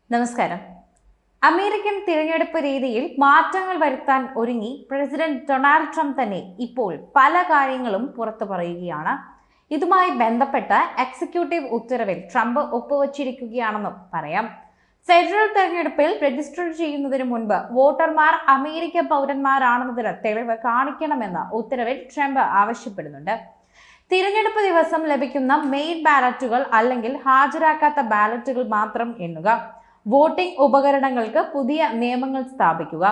നമസ്കാരം. അമേരിക്കൻ തിരഞ്ഞെടുപ്പ് രീതിയിൽ മാറ്റങ്ങൾ വരുത്താൻ ഒരുങ്ങി പ്രസിഡന്റ് ഡൊണാൾഡ് ട്രംപ് തന്നെ ഇപ്പോൾ പല കാര്യങ്ങളും പുറത്തു പറയുകയാണ്. ഇതുമായി ബന്ധപ്പെട്ട എക്സിക്യൂട്ടീവ് ഉത്തരവിൽ ട്രംപ് ഒപ്പുവച്ചിരിക്കുകയാണെന്നും പറയാം. ഫെഡറൽ തെരഞ്ഞെടുപ്പിൽ രജിസ്റ്റർ ചെയ്യുന്നതിന് മുൻപ് വോട്ടർമാർ അമേരിക്കൻ പൗരന്മാരാണെന്നതിന് തെളിവ് കാണിക്കണമെന്ന് ഉത്തരവിൽ ട്രംപ് ആവശ്യപ്പെടുന്നുണ്ട്. തിരഞ്ഞെടുപ്പ് ദിവസം ലഭിക്കുന്ന മെയിൽ ബാലറ്റുകൾ അല്ലെങ്കിൽ ഹാജരാക്കാത്ത ബാലറ്റുകൾ മാത്രം എണ്ണുക, വോട്ടിംഗ് ഉപകരണങ്ങൾക്ക് പുതിയ നിയമങ്ങൾ സ്ഥാപിക്കുക,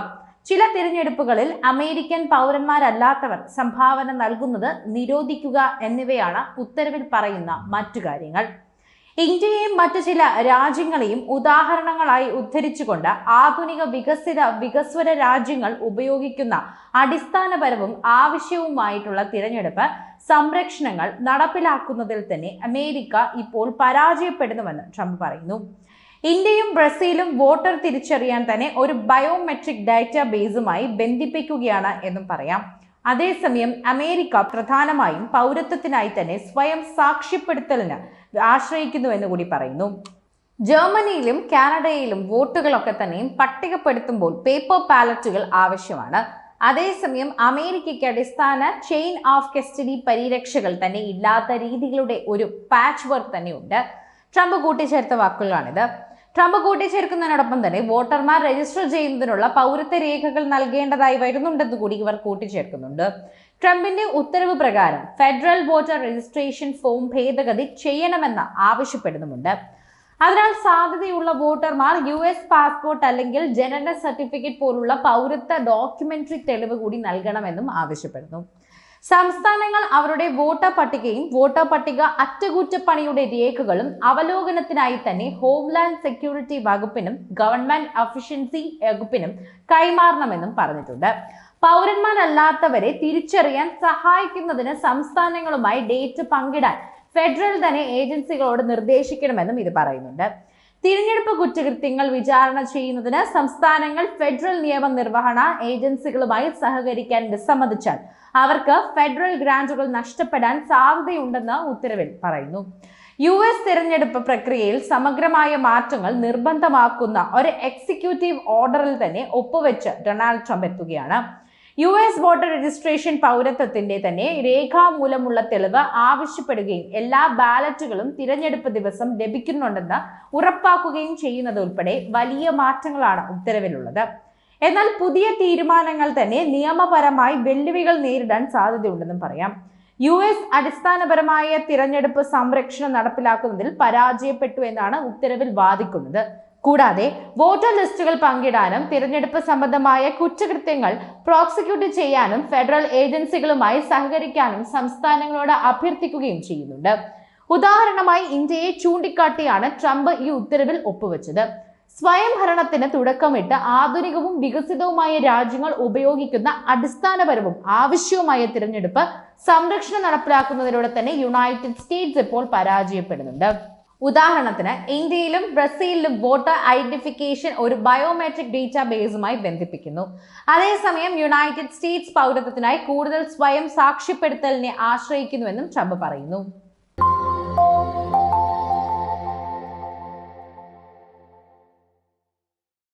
ചില തിരഞ്ഞെടുപ്പുകളിൽ അമേരിക്കൻ പൗരന്മാരല്ലാത്തവർ സംഭാവന നൽകുന്നത് നിരോധിക്കുക എന്നിവയാണ് ഉത്തരവിൽ പറയുന്ന മറ്റു കാര്യങ്ങൾ. ഇന്ത്യയെയും മറ്റു ചില രാജ്യങ്ങളെയും ഉദാഹരണങ്ങളായി ഉദ്ധരിച്ചുകൊണ്ട് ആധുനിക വികസ്വര രാജ്യങ്ങൾ ഉപയോഗിക്കുന്ന അടിസ്ഥാനപരവും ആവശ്യവുമായിട്ടുള്ള തിരഞ്ഞെടുപ്പ് സംരക്ഷണങ്ങൾ നടപ്പിലാക്കുന്നതിൽ തന്നെ അമേരിക്ക ഇപ്പോൾ പരാജയപ്പെടുന്നുവെന്ന് ട്രംപ് പറയുന്നു. ഇന്ത്യയും ബ്രസീലും വോട്ടർ തിരിച്ചറിയാൻ തന്നെ ഒരു ബയോമെട്രിക് ഡാറ്റാബേസുമായി ബന്ധിപ്പിക്കുകയാണ് എന്നും പറയാം. അതേസമയം അമേരിക്ക പ്രധാനമായും പൗരത്വത്തിനായി തന്നെ സ്വയം സാക്ഷ്യപ്പെടുത്തലിന് ആശ്രയിക്കുന്നുവെന്ന് കൂടി പറയുന്നു. ജർമ്മനിയിലും കാനഡയിലും വോട്ടുകളൊക്കെ തന്നെയും പട്ടികപ്പെടുത്തുമ്പോൾ പേപ്പർ ബാലറ്റുകൾ ആവശ്യമാണ്. അതേസമയം അമേരിക്കയ്ക്ക് അടിസ്ഥാന ചെയിൻ ഓഫ് കസ്റ്റഡി പരിരക്ഷകൾ തന്നെ ഇല്ലാത്ത രീതികളുടെ ഒരു പാച്ച് വർക്ക് തന്നെയുണ്ട്. ട്രംപ് കൂട്ടിച്ചേർത്ത വാക്കുകളാണിത്. ട്രംപ് കൂട്ടിച്ചേർക്കുന്നതിനോടൊപ്പം തന്നെ വോട്ടർമാർ രജിസ്റ്റർ ചെയ്യുന്നതിനുള്ള പൗരത്വ രേഖകൾ നൽകേണ്ടതായി വരുന്നുണ്ടെന്ന് കൂടി ഇവർ കൂട്ടിച്ചേർക്കുന്നുണ്ട്. ട്രംപിന്റെ ഉത്തരവ് പ്രകാരം ഫെഡറൽ വോട്ടർ രജിസ്ട്രേഷൻ ഫോം ഭേദഗതി ചെയ്യണമെന്ന് ആവശ്യപ്പെടുന്നുമുണ്ട്. അതിനാൽ സാധ്യതയുള്ള വോട്ടർമാർ US പാസ്പോർട്ട് അല്ലെങ്കിൽ ജനന സർട്ടിഫിക്കറ്റ് പോലുള്ള പൗരത്വ ഡോക്യുമെന്ററി തെളിവ് കൂടി നൽകണമെന്നും ആവശ്യപ്പെടുന്നു. സംസ്ഥാനങ്ങൾ അവരുടെ വോട്ടർ പട്ടികയും വോട്ടർ പട്ടിക അറ്റകുറ്റപ്പണിയുടെ രേഖകളും അവലോകനത്തിനായി തന്നെ ഹോംലാൻഡ് സെക്യൂരിറ്റി വകുപ്പിനും ഗവൺമെന്റ് എഫിഷ്യൻസി വകുപ്പിനും കൈമാറണമെന്നും പറഞ്ഞിട്ടുണ്ട്. പൗരന്മാരല്ലാത്തവരെ തിരിച്ചറിയാൻ സഹായിക്കുന്നതിന് സംസ്ഥാനങ്ങളുമായി ഡേറ്റ പങ്കിടാൻ ഫെഡറൽ തന്നെ ഏജൻസികളോട് നിർദ്ദേശിക്കണമെന്നും ഇത് പറയുന്നുണ്ട്. തിരഞ്ഞെടുപ്പ് കുറ്റകൃത്യങ്ങൾ വിചാരണ ചെയ്യുന്നതിന് സംസ്ഥാനങ്ങൾ ഫെഡറൽ നിയമനിർവഹണ ഏജൻസികളുമായി സഹകരിക്കാൻ വിസമ്മതിച്ചാൽ അവർക്ക് ഫെഡറൽ ഗ്രാന്റുകൾ നഷ്ടപ്പെടാൻ സാധ്യതയുണ്ടെന്ന് ഉത്തരവിൽ പറയുന്നു. US തിരഞ്ഞെടുപ്പ് പ്രക്രിയയിൽ സമഗ്രമായ മാറ്റങ്ങൾ നിർബന്ധമാക്കുന്ന ഒരു എക്സിക്യൂട്ടീവ് ഓർഡറിൽ തന്നെ ഒപ്പുവെച്ച് ഡൊണാൾഡ് ട്രംപ് എത്തുകയാണ്. US വോട്ടർ രജിസ്ട്രേഷൻ പൗരത്വത്തിന്റെ തന്നെ രേഖാമൂലമുള്ള തെളിവ് ആവശ്യപ്പെടുകയും എല്ലാ ബാലറ്റുകളും തിരഞ്ഞെടുപ്പ് ദിവസം ലഭിക്കുന്നുണ്ടെന്ന് ഉറപ്പാക്കുകയും ചെയ്യുന്നത് ഉൾപ്പെടെ വലിയ മാറ്റങ്ങളാണ് ഉത്തരവിലുള്ളത്. എന്നാൽ പുതിയ തീരുമാനങ്ങൾ തന്നെ നിയമപരമായി വെല്ലുവിളികൾ നേരിടാൻ സാധ്യതയുണ്ടെന്നും പറയാം. US അടിസ്ഥാനപരമായ തിരഞ്ഞെടുപ്പ് സംരക്ഷണം നടപ്പിലാക്കുന്നതിൽ പരാജയപ്പെട്ടു എന്നാണ് ഉത്തരവിൽ വാദിക്കുന്നത്. കൂടാതെ വോട്ടർ ലിസ്റ്റുകൾ പങ്കിടാനും തിരഞ്ഞെടുപ്പ് സംബന്ധമായ കുറ്റകൃത്യങ്ങൾ പ്രോസിക്യൂട്ട് ചെയ്യാനും ഫെഡറൽ ഏജൻസികളുമായി സഹകരിക്കാനും സംസ്ഥാനങ്ങളോട് അഭ്യർത്ഥിക്കുകയും ചെയ്യുന്നുണ്ട്. ഉദാഹരണമായി ഇന്ത്യയെ ചൂണ്ടിക്കാട്ടിയാണ് ട്രംപ് ഈ ഉത്തരവിൽ ഒപ്പുവെച്ചത്. സ്വയം ഭരണത്തിന് തുടക്കമിട്ട് ആധുനികവും വികസിതവുമായ രാജ്യങ്ങൾ ഉപയോഗിക്കുന്ന അടിസ്ഥാനപരവും ആവശ്യവുമായ തിരഞ്ഞെടുപ്പ് സംരക്ഷണം നടപ്പിലാക്കുന്നതിലൂടെ തന്നെ യുണൈറ്റഡ് സ്റ്റേറ്റ്സ് ഇപ്പോൾ പരാജയപ്പെടുന്നുണ്ട്. ഉദാഹരണത്തിന് ഇന്ത്യയിലും ബ്രസീലിലും വോട്ടർ ഐഡന്റിഫിക്കേഷൻ ഒരു ബയോമെട്രിക് ഡേറ്റാബേസുമായി ബന്ധിപ്പിക്കുന്നു. അതേസമയം യുണൈറ്റഡ് സ്റ്റേറ്റ്സ് പൗരത്വത്തിനായി കൂടുതൽ സ്വയം സാക്ഷ്യപ്പെടുത്തലിനെ ആശ്രയിക്കുന്നുവെന്നും ട്രംപ് പറയുന്നു.